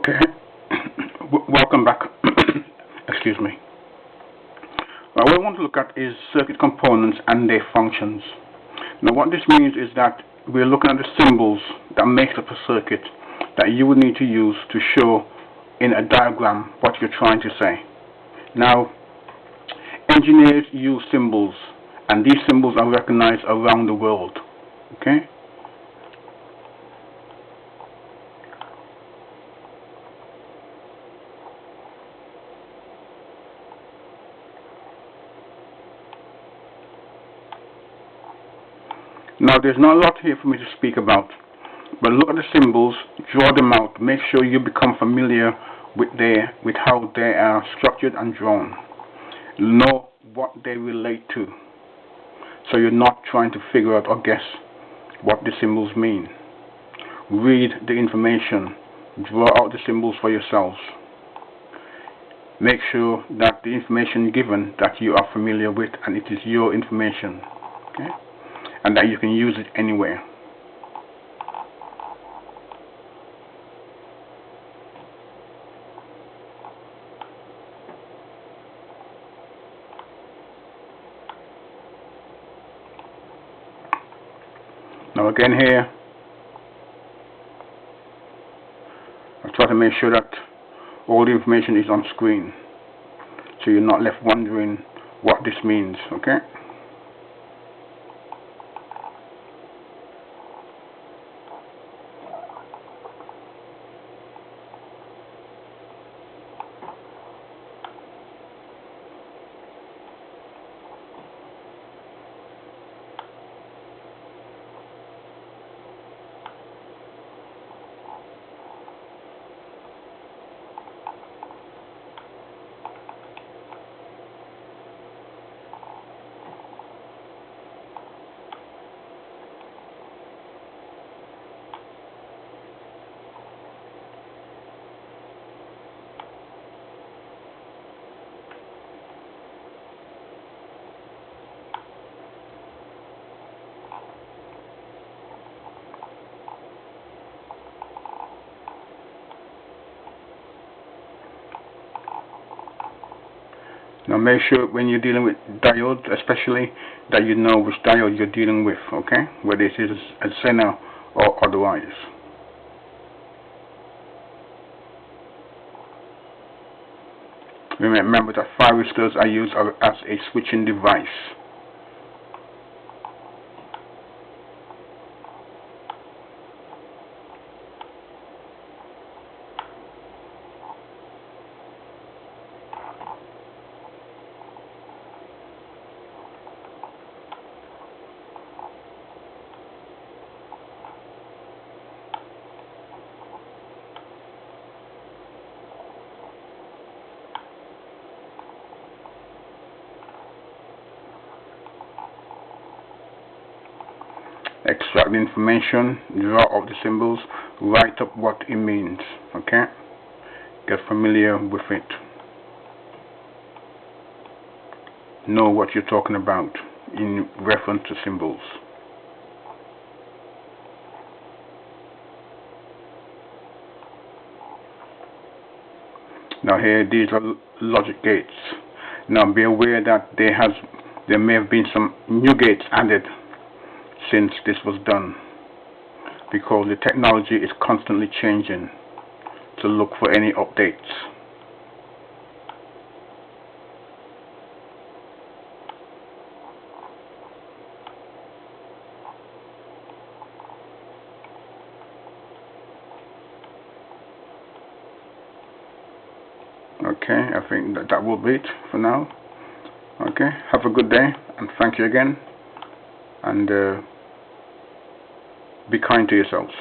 Okay, welcome back. Excuse me. What I want to look at is circuit components and their functions. Now what this means is that we're looking at the symbols that makes up a circuit that you would need to use to show in a diagram what you're trying to say. Now, engineers use symbols, and these symbols are recognized around the world. Okay? Now, there's not a lot here for me to speak about, but look at the symbols, draw them out, make sure you become familiar with how they are structured and drawn. Know what they relate to, so you're not trying to figure out or guess what the symbols mean. Read the information, draw out the symbols for yourselves. Make sure that the information given that you are familiar with and it is your information, okay? And that you can use it anywhere. Now again here, I try to make sure that all the information is on screen, so you're not left wondering what this means, okay? Now make sure when you're dealing with diodes especially that you know which diode you're dealing with, okay? Whether it is a Zener or otherwise. Remember that thyristors are used as a switching device. Extract the information, draw out the symbols, write up what it means, okay? Get familiar with it. Know what you're talking about in reference to symbols. Now here, these are logic gates. Now be aware that there may have been some new gates added since this was done, because the technology is constantly changing, to look for any updates. Okay, I think that will be it for now. Okay, have a good day and thank you again, and be kind to yourselves.